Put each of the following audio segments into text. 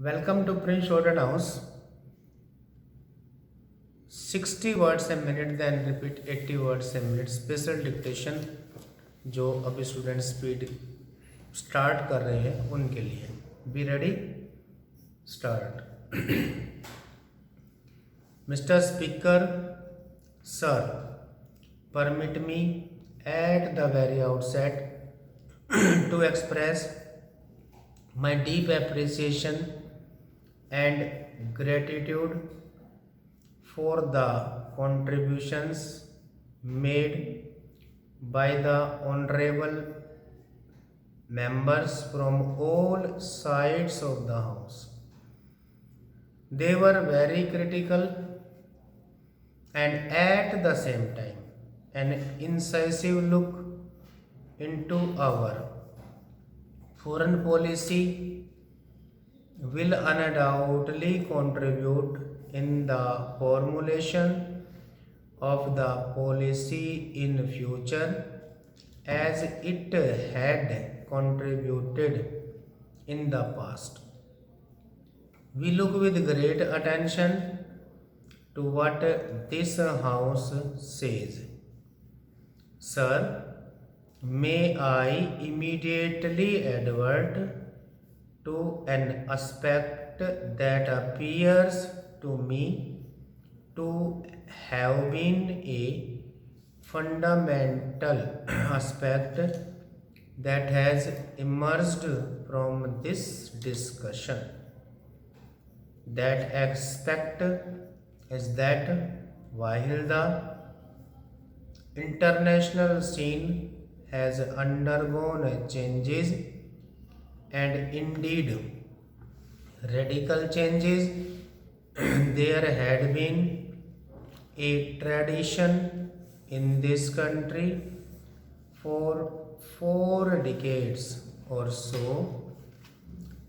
Welcome to Prince Jordan House. 60 words a minute then repeat 80 words a minute special dictation जो अभी student speed start कर रहे हैं उनके लिए be ready start mister speaker sir permit me at the very outset to express my deep appreciation and gratitude for the contributions made by the honorable members from all sides of the house. They were very critical and at the same time an incisive look into our foreign policy will undoubtedly contribute in the formulation of the policy in future as it had contributed in the past. We look with great attention to what this house says. Sir, may I immediately advert to an aspect that appears to me to have been a fundamental aspect that has emerged from this discussion. That aspect is that while the international scene has undergone changes and indeed radical changes, there had been a tradition in this country for 4 decades or so,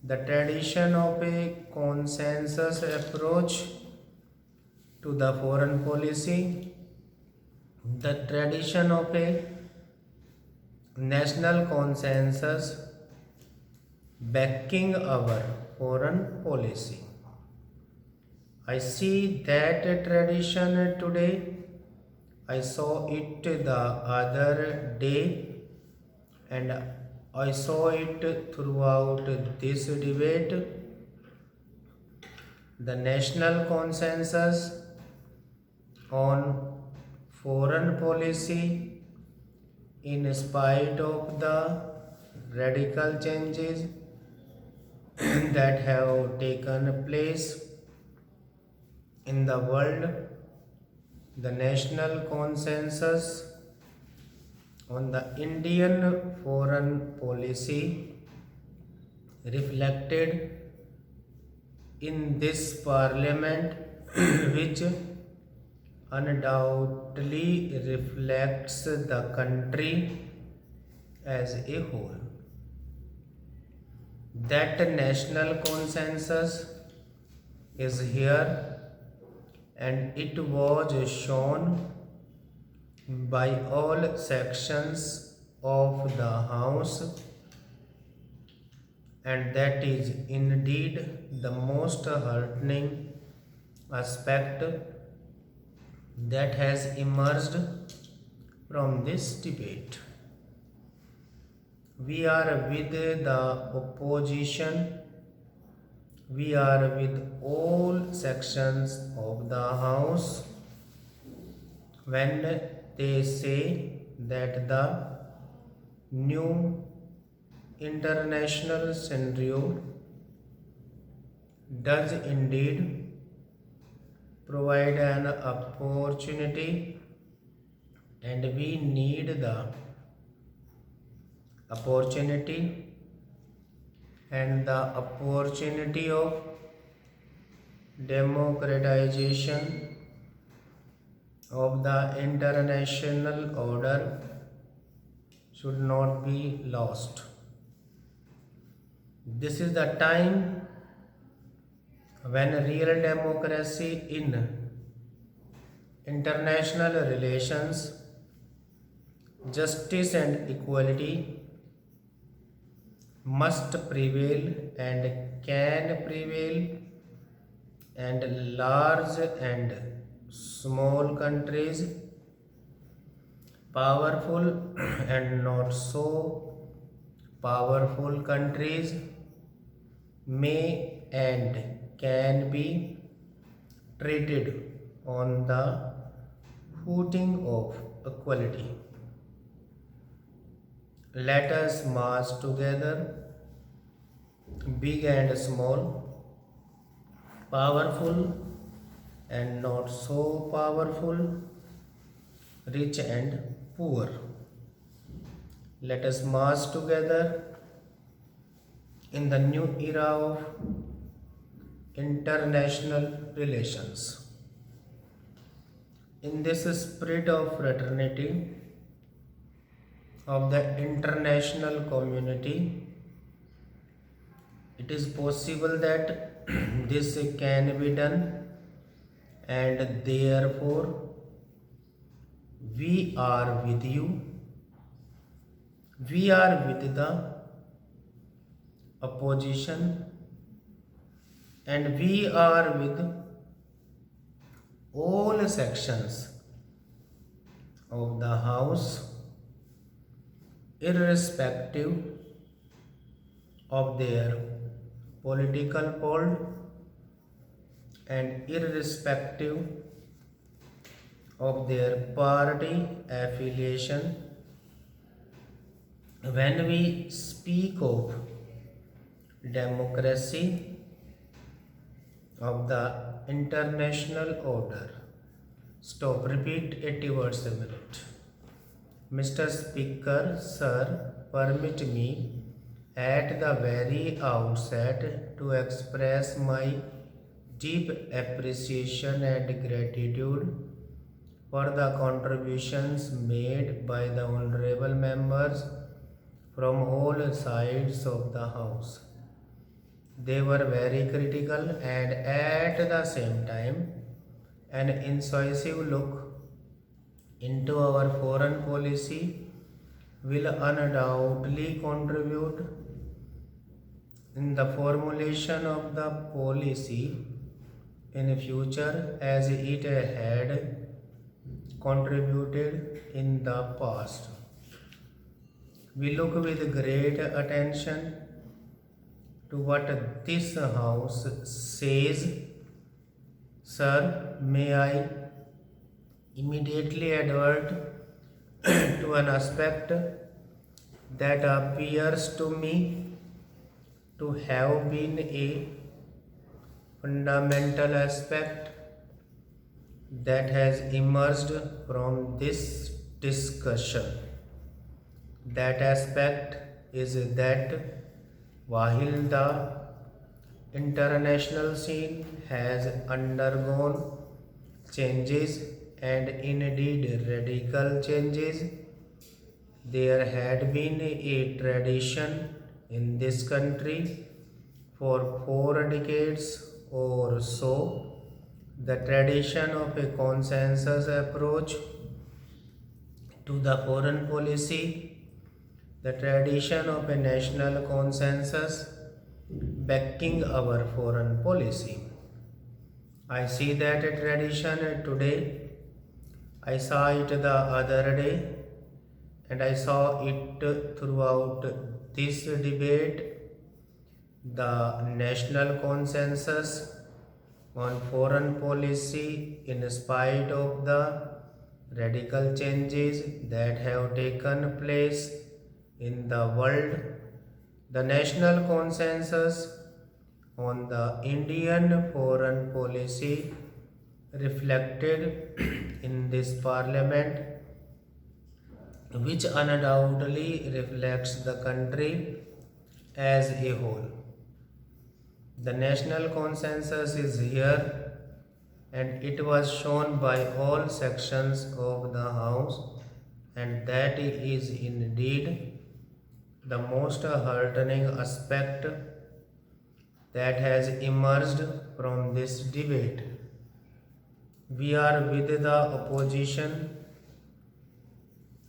the tradition of a consensus approach to the foreign policy, the tradition of a national consensus backing our foreign policy. I see that tradition today. I saw it the other day and I saw it throughout this debate. The national consensus on foreign policy, in spite of the radical changes that have taken place in the world, the national consensus on the Indian foreign policy reflected in this parliament, which undoubtedly reflects the country as a whole. That national consensus is here and it was shown by all sections of the house, and that is indeed the most heartening aspect that has emerged from this debate. We are with the opposition, we are with all sections of the house when they say that the new international scenario does indeed provide an opportunity and we need the opportunity and the opportunity of democratization of the international order should not be lost. This is the time when real democracy in international relations, justice and equality must prevail and can prevail, and large and small countries, powerful and not so powerful countries, may and can be treated on the footing of equality. Let us march together, big and small, powerful and not so powerful, rich and poor. Let us march together in the new era of international relations. In this spirit of fraternity of the international community, it is possible that this can be done, and therefore we are with you. We are with the opposition, and we are with all sections of the House, irrespective of their political pole and irrespective of their party affiliation. When we speak of democracy of the international order, stop, repeat 80 words a minute. Mr. Speaker, sir, permit me at the very outset to express my deep appreciation and gratitude for the contributions made by the honorable members from all sides of the House. They were very critical and at the same time an incisive look into our foreign policy will undoubtedly contribute in the formulation of the policy in future as it had contributed in the past. We look with great attention to what this House says. Sir, may I immediately advert to an aspect that appears to me to have been a fundamental aspect that has emerged from this discussion. That aspect is that while the international scene has undergone changes, and indeed radical changes, there had been a tradition in this country for 4 decades or so, the tradition of a consensus approach to the foreign policy, the tradition of a national consensus backing our foreign policy. I see that tradition today. I saw it the other day, and I saw it throughout this debate. The national consensus on foreign policy, in spite of the radical changes that have taken place in the world, the national consensus on the Indian foreign policy reflected in this parliament, which undoubtedly reflects the country as a whole. The national consensus is here, and it was shown by all sections of the House, and that is indeed the most heartening aspect that has emerged from this debate. We are with the opposition,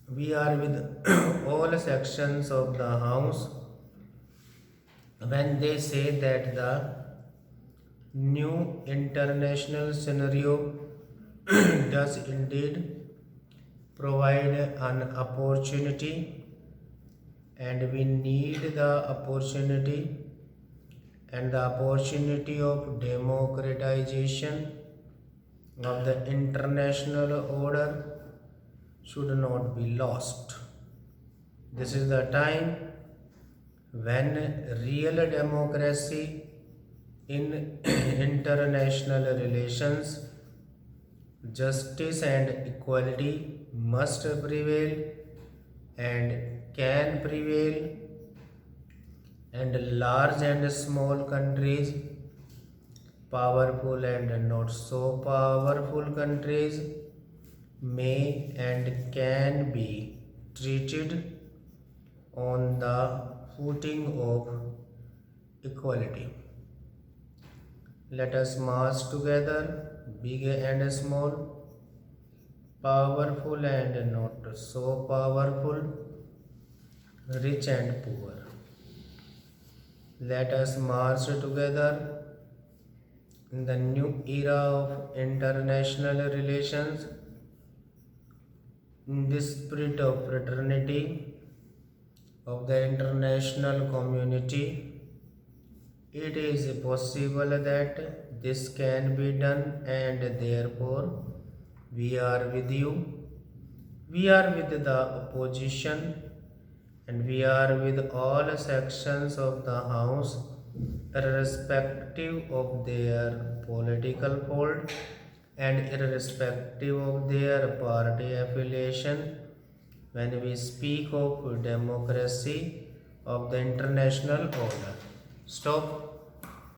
we are with all sections of the House, when they say that the new international scenario does indeed provide an opportunity, and we need the opportunity, and the opportunity of democratization of the international order should not be lost. This is the time when real democracy in international relations, justice and equality must prevail and can prevail, and large and small countries, powerful and not so powerful countries, may and can be treated on the footing of equality. Let us march together, big and small, powerful and not so powerful, rich and poor. Let us march together in the new era of international relations, in the spirit of fraternity of the international community. It is possible that this can be done, and therefore we are with you. We are with the opposition, and we are with all sections of the House, irrespective of their political fold and irrespective of their party affiliation, when we speak of democracy of the international order. Stop.